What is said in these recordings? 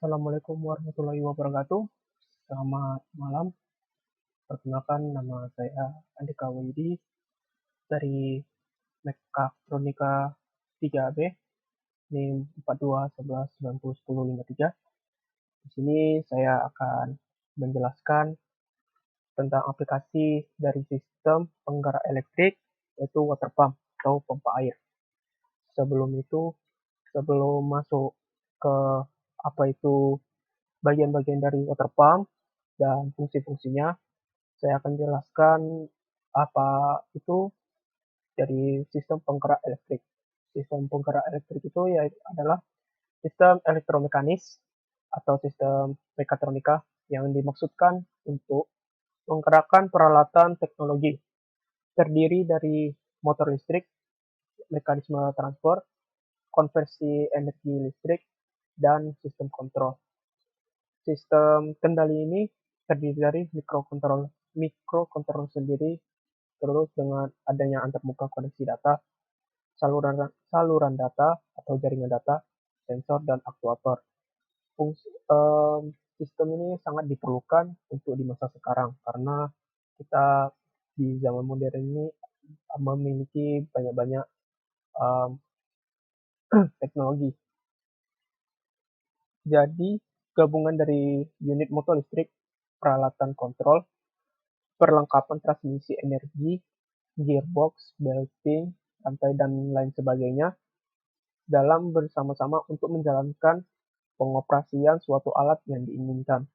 Assalamualaikum warahmatullahi wabarakatuh. Selamat malam. Perkenalkan, nama saya Andika Widi dari Mekatronika 3B, NIM 4211901053. Di sini saya akan menjelaskan tentang aplikasi dari sistem penggerak elektrik, yaitu water pump atau pompa air. Sebelum itu, sebelum masuk ke apa itu bagian-bagian dari water pump dan fungsi-fungsinya, saya akan jelaskan apa itu dari sistem penggerak elektrik. Sistem penggerak elektrik itu adalah sistem elektromekanis atau sistem mekatronika yang dimaksudkan untuk menggerakkan peralatan teknologi. Terdiri dari motor listrik, mekanisme transfer, konversi energi listrik, dan sistem kontrol. Sistem kendali ini terdiri dari mikrokontroller sendiri, terus dengan adanya antarmuka koneksi data, saluran data atau jaringan data, sensor, dan aktuator. Sistem ini sangat diperlukan untuk di masa sekarang karena kita di zaman modern ini memiliki banyak-banyak um, teknologi. Jadi, gabungan dari unit motor listrik, peralatan kontrol, perlengkapan transmisi energi, gearbox, belting, rantai, dan lain sebagainya dalam bersama-sama untuk menjalankan pengoperasian suatu alat yang diinginkan.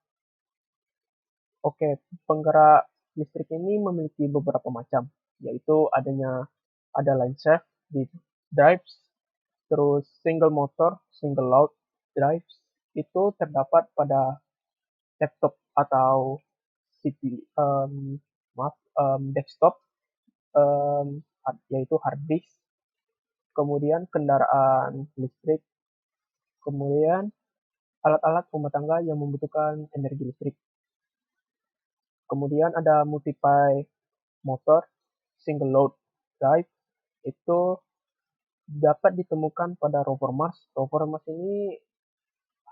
Oke, penggerak listrik ini memiliki beberapa macam, yaitu ada line shaft di drives, terus single motor, single load drives itu terdapat pada laptop atau CPU, desktop, yaitu hard disk, kemudian kendaraan listrik, kemudian alat-alat rumah tangga yang membutuhkan energi listrik. Kemudian ada multiply motor, single load drive, itu dapat ditemukan pada rover Mars. Rover Mars ini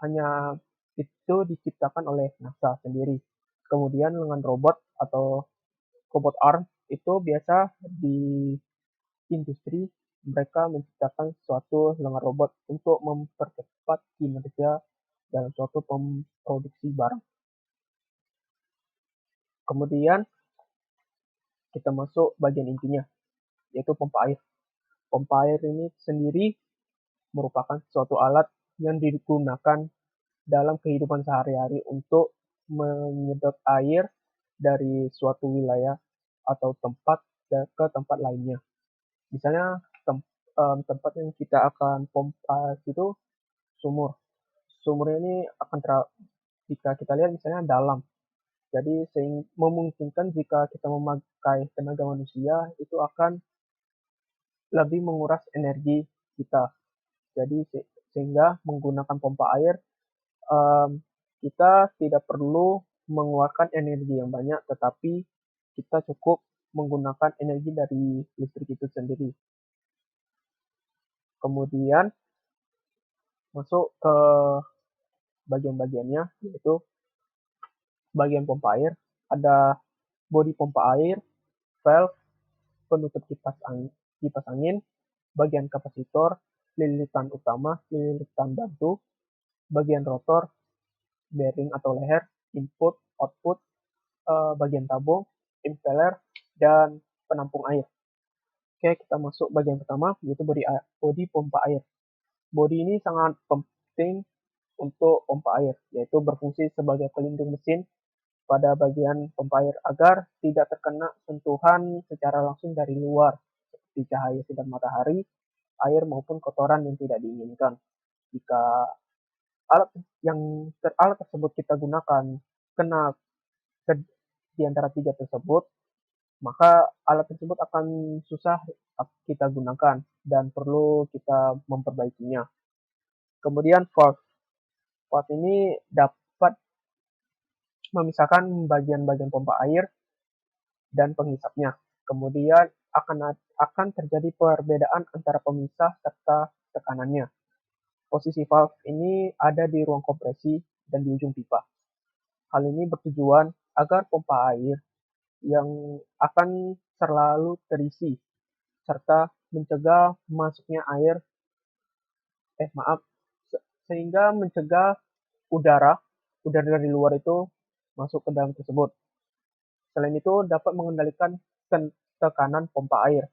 hanya itu diciptakan oleh NASA sendiri. Kemudian lengan robot atau robot arm itu biasa di industri mereka menciptakan suatu lengan robot untuk mempercepat kinerja dalam suatu produksi barang. Kemudian kita masuk bagian intinya, yaitu pompa air. Pompa air ini sendiri merupakan suatu alat yang digunakan dalam kehidupan sehari-hari untuk menyedot air dari suatu wilayah atau tempat ke tempat lainnya. Misalnya tempat yang kita akan pompa itu sumur. Sumur ini akan jika kita lihat misalnya dalam. Jadi memungkinkan jika kita memakai tenaga manusia itu akan lebih menguras energi kita. Jadi sehingga menggunakan pompa air kita tidak perlu mengeluarkan energi yang banyak, tetapi kita cukup menggunakan energi dari listrik itu sendiri. Kemudian masuk ke bagian-bagiannya, yaitu bagian pompa air. Ada bodi pompa air, valve, penutup kipas angin, bagian kapasitor, lilitan utama, lilitan bantu, bagian rotor, bearing atau leher, input, output, bagian tabung, impeller, dan penampung air. Oke, kita masuk bagian pertama, yaitu bodi pompa air. Bodi ini sangat penting untuk pompa air, yaitu berfungsi sebagai pelindung mesin pada bagian pompa air agar tidak terkena sentuhan secara langsung dari luar, seperti cahaya sinar matahari, air maupun kotoran yang tidak diinginkan. Jika alat tersebut kita gunakan kena di antara tiga tersebut, maka alat tersebut akan susah kita gunakan dan perlu kita memperbaikinya. Kemudian valve. Valve ini dapat memisahkan bagian-bagian pompa air dan penghisapnya. Kemudian akan terjadi perbedaan antara pemisah serta tekanannya. Posisi valve ini ada di ruang kompresi dan di ujung pipa. Hal ini bertujuan agar pompa air yang akan selalu terisi serta mencegah masuknya air sehingga mencegah udara dari luar itu masuk ke dalam tersebut. Selain itu dapat mengendalikan tekanan pompa air.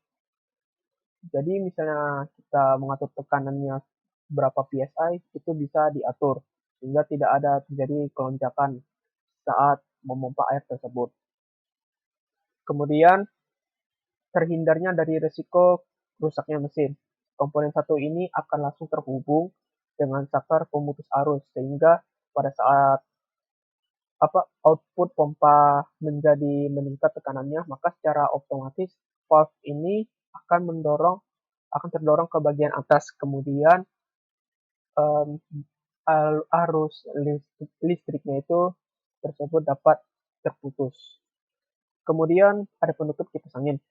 Jadi misalnya kita mengatur tekanannya berapa PSI itu bisa diatur sehingga tidak ada terjadi kelonjakan saat memompa air tersebut. Kemudian terhindarnya dari risiko rusaknya mesin. Komponen satu ini akan langsung terhubung dengan saklar pemutus arus sehingga pada saat output pompa menjadi meningkat tekanannya, maka secara otomatis valve ini akan terdorong ke bagian atas. Kemudian arus listriknya itu tersebut dapat terputus. Kemudian ada penutup kipas angin.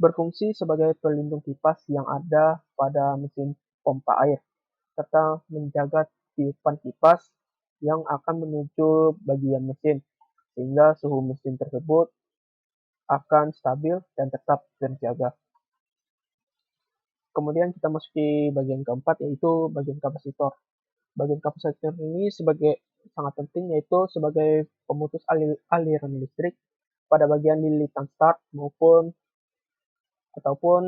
Berfungsi sebagai pelindung kipas yang ada pada mesin pompa air, serta menjaga tiupan kipas yang akan menuju bagian mesin, sehingga suhu mesin tersebut akan stabil dan tetap terjaga. Kemudian kita masuki bagian keempat, yaitu bagian kapasitor. Bagian kapasitor ini sangat penting, yaitu sebagai pemutus aliran listrik pada bagian lilitan start ataupun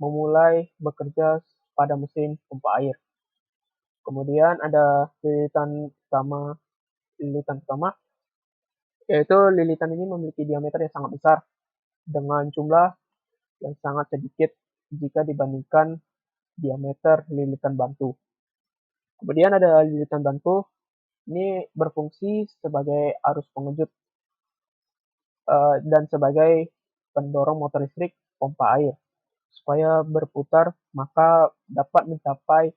memulai bekerja pada mesin pompa air. Kemudian ada lilitan utama, yaitu lilitan ini memiliki diameter yang sangat besar dengan jumlah yang sangat sedikit jika dibandingkan diameter lilitan bantu. Kemudian ada lilitan bantu, ini berfungsi sebagai arus pengejut dan sebagai pendorong motor listrik pompa air supaya berputar, maka dapat mencapai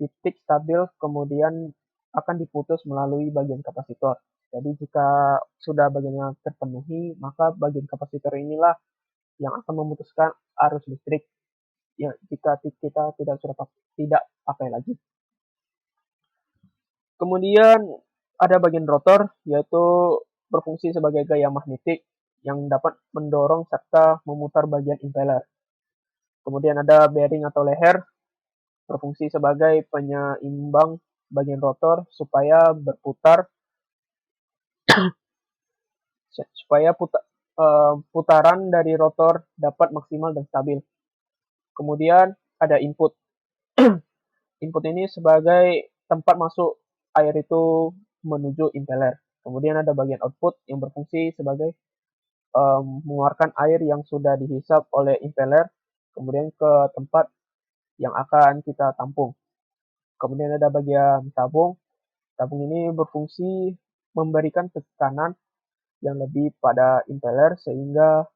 titik stabil, kemudian akan diputus melalui bagian kapasitor. Jadi jika sudah bagiannya terpenuhi, maka bagian kapasitor inilah yang akan memutuskan arus listrik ya, jika kita tidak pakai lagi. Kemudian ada bagian rotor, yaitu berfungsi sebagai gaya magnetik yang dapat mendorong serta memutar bagian impeller. Kemudian ada bearing atau leher, berfungsi sebagai penyeimbang bagian rotor supaya berputar, supaya putaran dari rotor dapat maksimal dan stabil. Kemudian ada input. Input ini sebagai tempat masuk air itu menuju impeller. Kemudian ada bagian output yang berfungsi sebagai mengeluarkan air yang sudah dihisap oleh impeller kemudian ke tempat yang akan kita tampung. Kemudian ada bagian tabung. Tabung ini berfungsi memberikan tekanan yang lebih pada impeller sehingga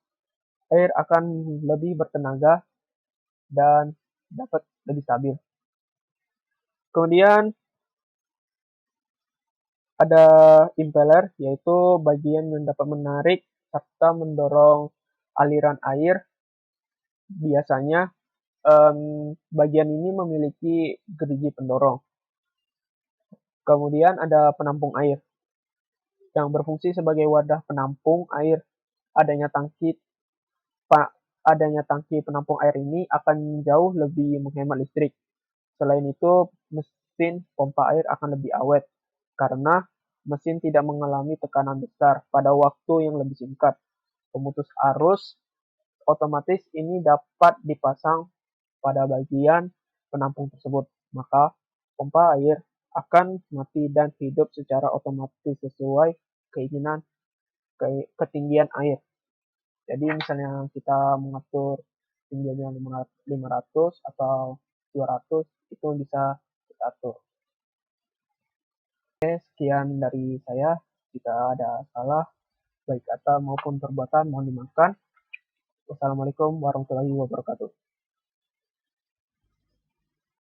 air akan lebih bertenaga dan dapat lebih stabil. Kemudian ada impeller, yaitu bagian yang dapat menarik serta mendorong aliran air. Biasanya bagian ini memiliki gerigi pendorong. Kemudian ada penampung air yang berfungsi sebagai wadah penampung air. Adanya tangki penampung air ini akan jauh lebih menghemat listrik. Selain itu, mesin pompa air akan lebih awet karena mesin tidak mengalami tekanan besar pada waktu yang lebih singkat. Pemutus arus otomatis ini dapat dipasang pada bagian penampung tersebut, maka pompa air akan mati dan hidup secara otomatis sesuai keinginan ketinggian air. Jadi misalnya kita mengatur tingginya 500 atau 200, itu bisa kita atur. Oke, sekian dari saya. Jika ada salah, baik kata maupun perbuatan, mohon dimaafkan. Wassalamualaikum warahmatullahi wabarakatuh.